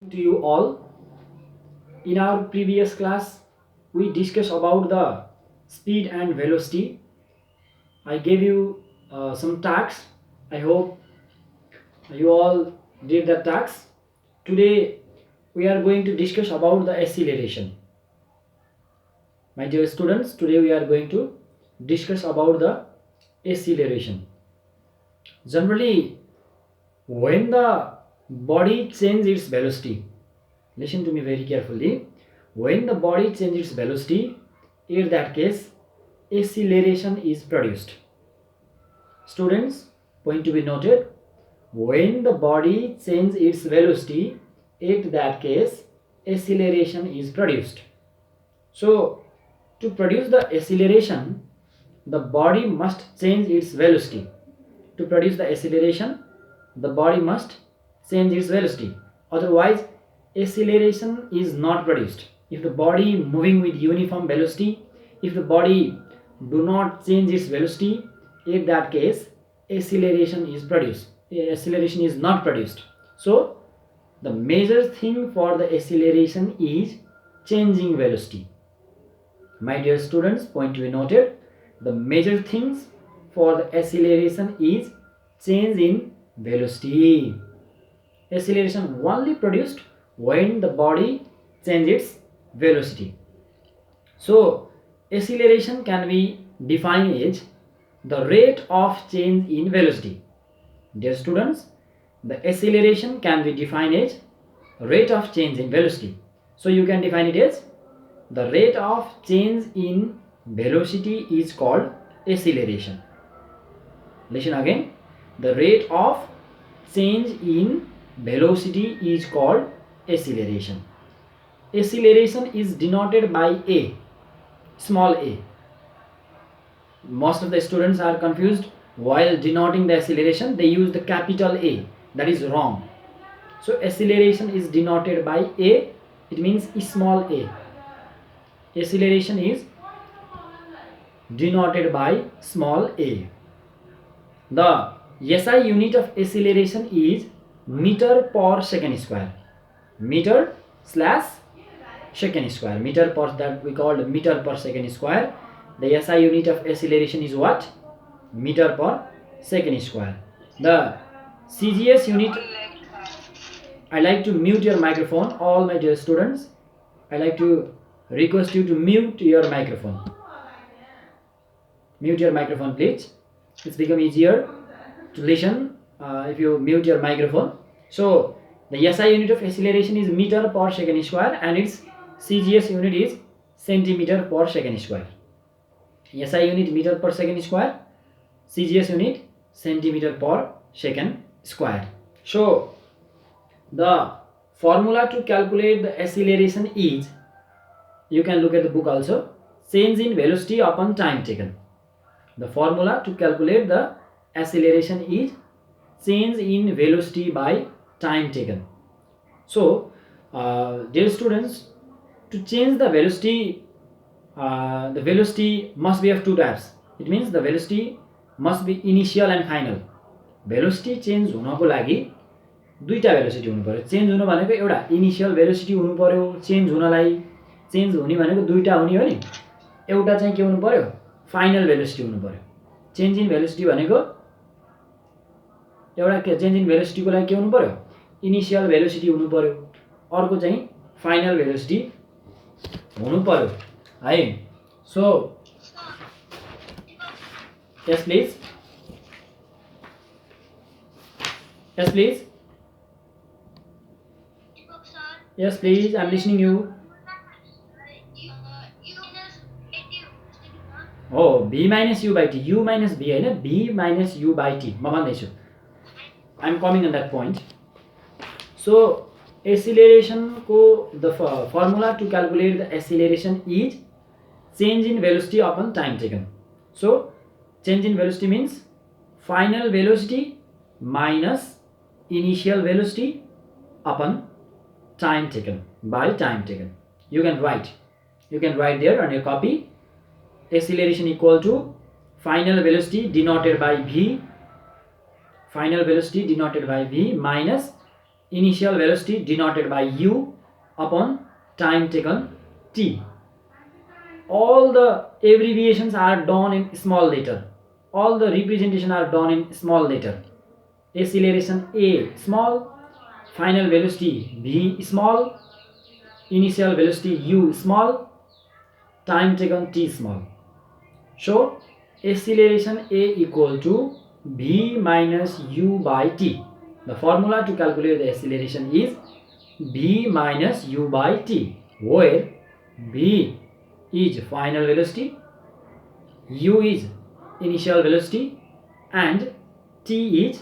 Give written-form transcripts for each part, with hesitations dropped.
To you all. In our previous class, we discussed about the speed and velocity. I gave you some tasks. I hope you all did the tasks. Today, we are going to discuss about the acceleration. My dear students, today we are going to discuss about the acceleration. Generally, when the body changes its velocity, listen to me very carefully. When the body changes its velocity, in that case, acceleration is produced. Students, point to be noted. When the body changes its velocity, in that case, acceleration is produced. So, to produce the acceleration, the body must change its velocity. To produce the acceleration, the body must change its velocity. Otherwise, acceleration is not produced. If the body moving with uniform velocity, if the body do not change its velocity, in that case, acceleration is produced. Acceleration is not produced. So, the major thing for the acceleration is changing velocity. My dear students, point to be noted. The major things for the acceleration is change in velocity. Acceleration only produced when the body changes its velocity. So, acceleration can be defined as the rate of change in velocity. Dear students, the acceleration can be defined as rate of change in velocity. So, you can define it as the rate of change in velocity is called acceleration. Listen again. The rate of change in velocity is called acceleration. Acceleration is denoted by A, small a. Most of the students are confused while denoting the acceleration. They use the capital A. That is wrong. So acceleration is denoted by A. It means small a. Acceleration is denoted by small a. The SI unit of acceleration is meter per second square. Meter slash second square. Meter per, that we called meter per second square. The SI unit of acceleration is what? Meter per second square. The CGS unit. I like to mute your microphone, all my dear students. I like to request you to mute your microphone. Mute your microphone, please. It's become easier to listen if you mute your microphone. So the SI unit of acceleration is meter per second square and its CGS unit is centimeter per second square. SI unit meter per second square, CGS unit centimeter per second square. So the formula to calculate the acceleration is, you can look at the book also, change in velocity upon time taken. The formula to calculate the acceleration is change in velocity by time taken. So, dear students, to change the velocity must be of two types. It means the velocity must be initial and final. Velocity change हुनको लागि दुईटा velocity हुनु पर्यो. Change हुनु भनेको एउटा initial velocity हुनु पर्यो. चेन्ज हुनलाई चेन्ज हुने भनेको दुईटा हुने हो नि. एउटा चाहिँ के हुनु पर्यो? फाइनल भेलोसिटी हुनु पर्यो. चेन्ज इन भेलोसिटी भनेको एउटा चेन्ज इन भेलोसिटीको लागि के हुनु पर्यो? इनिशियल भेलोसिटी हुनु पर्यो. अर्को चाहिँ फाइनल भेलोसिटी हुनु पर्यो है. So yes please. Yes, please. Yes, please. I'm listening you. Oh, b minus u by t. U minus b होइन, b minus u by t. म भन्दैछु. I'm coming on that point. So, acceleration को the formula to calculate the acceleration is change in velocity upon time taken. So, change in velocity means final velocity minus initial velocity upon time taken by time taken. You can write there on your copy. Acceleration equal to final velocity denoted by v, final velocity denoted by v minus initial velocity denoted by u upon time taken t. All the abbreviations are done in small letter. All the representation are done in small letter. Acceleration a small, final velocity v small, initial velocity u small, time taken t small. So acceleration a equal to v minus u by t. The formula to calculate the acceleration is v minus u by t, where v is final velocity, u is initial velocity, and t is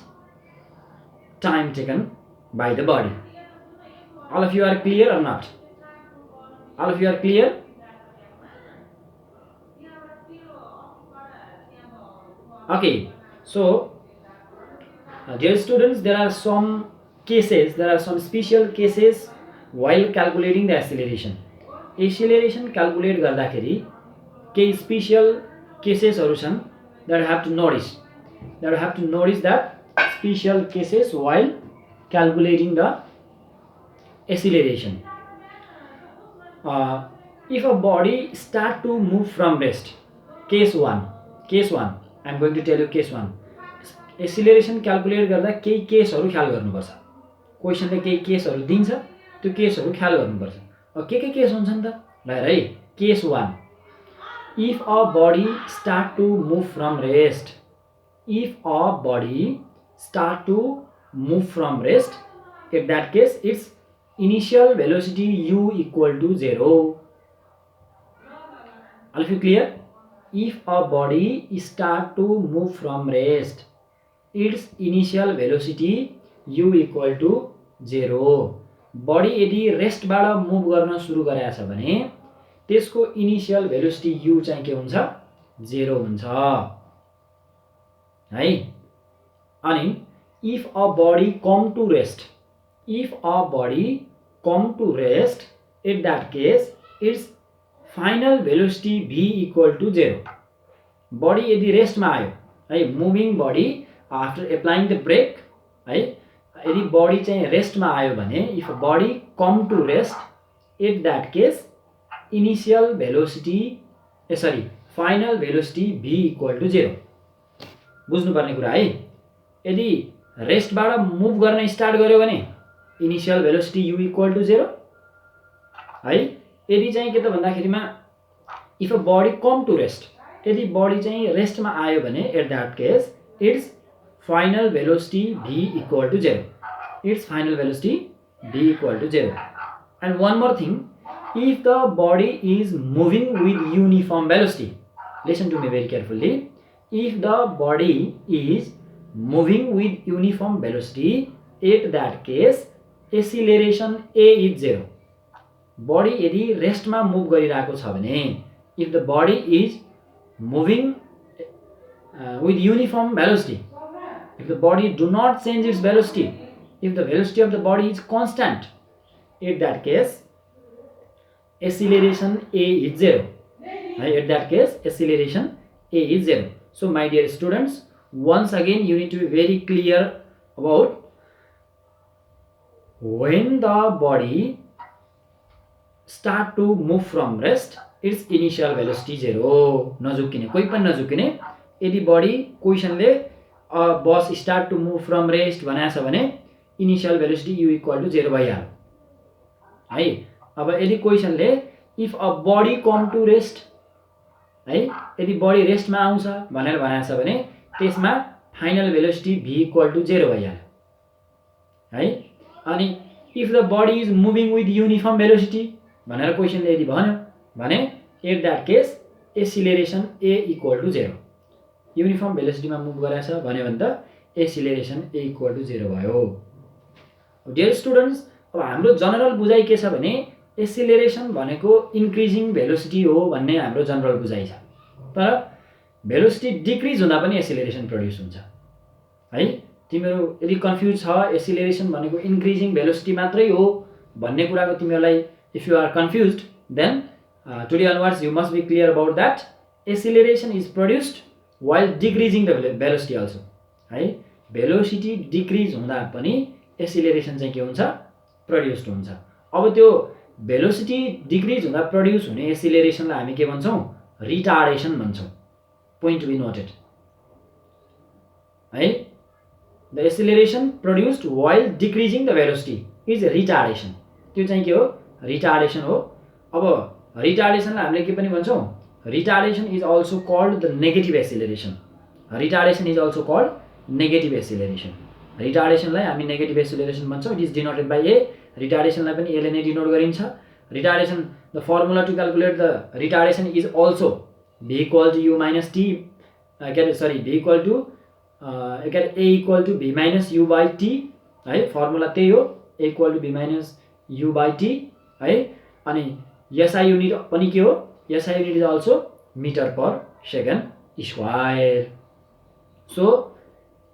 time taken by the body. All of you are clear or not? All of you are clear? Okay, so dear students, there are some special cases while calculating the acceleration. Acceleration calculate गर्दाखेरि केही special cases छन् that have to notice. That special cases while calculating the acceleration. If a body start to move from rest, case 1, I am going to tell you case 1. Acceleration calculate गर्दा केही केसहरु ख्याल गर्नुपर्छ. क्वेशनले केही केसहरु दिन्छ, त्यो केसहरु ख्याल गर्नुपर्छ. अब के केस हुन्छन् त? ल है, case 1. If a body start to move from rest, at that case its initial velocity u equal to 0. All of you clear? If a body start to move from rest, its initial velocity u equal to 0. Body यदि रेस्टबाट move गर्न सुरु गरेको छ भने त्यसको initial velocity u चाहिँ के हुन्छ? 0 हुन्छ है. अनि if a body come to rest, at that case its final velocity v equal to 0. Body यदि रेस्टमा आयो है, moving body after applying the brake है, यदि बडी चाहिँ रेस्टमा आयो भने if body come to rest, at that case initial velocity final velocity v equal to 0. बुझ्नुपर्ने कुरा है. यदि रेस्टबाट मुभ गर्न स्टार्ट गर्यो भने initial velocity u equal to 0 है. यदि चाहिँ के त भन्दाखेरिमा if a body come to rest, यदि बडी चाहिँ रेस्टमा आयो भने at that case it's final velocity v equal to 0. And one more thing, if the body is moving with uniform velocity, listen to me very carefully, if the body is moving with uniform velocity, at that case acceleration a is 0. body यदि रेस्टमा move गरिरहेको छ भने, if the body is moving with uniform velocity, if the body do not change its velocity, if the velocity of the body is constant, at that case acceleration a is 0. At that case acceleration a is 0. So my dear students, once again you need to be very clear about when the body start to move from rest, its initial velocity 0. नझुकिने, कोही पनि नझुकिने. यदि body क्वेशनले बस start to move from rest भनेको छ भने initial velocity u equal to 0 भइहाल्यो है. अब यदि क्वेशनले if a body come to rest है, यदि बडी रेस्टमा आउँछ भनेर भनेको छ भने त्यसमा final velocity v equal to 0 भइहाल्यो है. अनि if the body is moving with uniform velocity भनेर क्वेशनले यदि भन्यो भने at that case acceleration a equal to 0. Uniform भेलोसिटीमा मुभ गरेछ भन्यो भने त एक्सिलरेसन a इक्वल टु 0 भयो. डियर स्टुडेन्ट्स, अब हाम्रो जनरल बुझाइ के छ भने एक्सिलरेसन भनेको इन्क्रिजिङ भेलोसिटी हो भन्ने हाम्रो जनरल बुझाइ छ. तर भेलोसिटी डिक्रिज हुँदा पनि एक्सिलरेसन प्रोड्युस हुन्छ है. तिम्रो यदि कन्फ्युज छ एक्सिलरेसन भनेको इन्क्रिजिङ भेलोसिटी मात्रै हो भन्ने कुराको तिमीहरूलाई if you are confused, then today onwards you must be clear about that acceleration is produced while decreasing the velocity also है. भेलोसिटी डिक्रिज हुँदा पनि एक्सिलरेसन चाहिँ के हुन्छ प्रड्युस्ड हुन्छ। अब त्यो भेलोसिटी डिक्रिज हुँदा प्रड्युस हुने एक्सिलरेसनलाई हामी के भन्छौँ रिटार्डेसन भन्छौँ। पोइन्ट टु बी नोटेड है। The acceleration produced while decreasing the velocity is retardation. त्यो चाहिँ के हो रिटार्डेसन हो। अब रिटार्डेसनलाई हामीले के पनि भन्छौँ retardation is also called the negative acceleration. Retardation is also called negative acceleration. रिटार्डेसनलाई हामी नेगेटिभ एक्सिलरेसन भन्छौँ। It is denoted by a. रिटार्डेसनलाई पनि एले नै डिनोट गरिन्छ। Retardation the formula to calculate the retardation is also v equal to u minus t के अरे सरी v इक्वल टु के अरे a equal to v minus u by t है। फर्मुला त्यही हो a equal to v minus u by t है। अनि SI unit पनि के हो SI unit is also metre per second square. So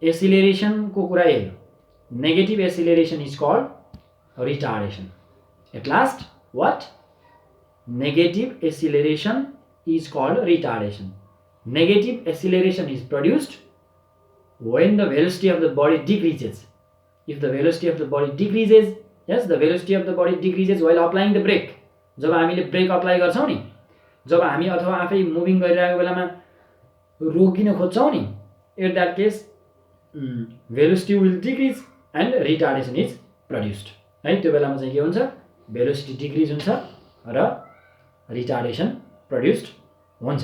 एक्सिलरेसनको कुरा हेर्नु negative acceleration is called retardation. At last what negative acceleration is called retardation. Negative acceleration is produced when the velocity of the body decreases. If the velocity of the body decreases, yes, the velocity of the body decreases while applying the brake. जब हामीले brake apply गर्छौं नि, जब हामी अथवा आफै moving गरिरहेको बेलामा रोकिन खोज्छौं नि, at that case velocity will decrease and retardation is produced. है त्यो बेलामा चाहिँ के हुन्छ भेलोसिटी डिक्रिज हुन्छ र रिटार्डेसन प्रड्युस्ड हुन्छ।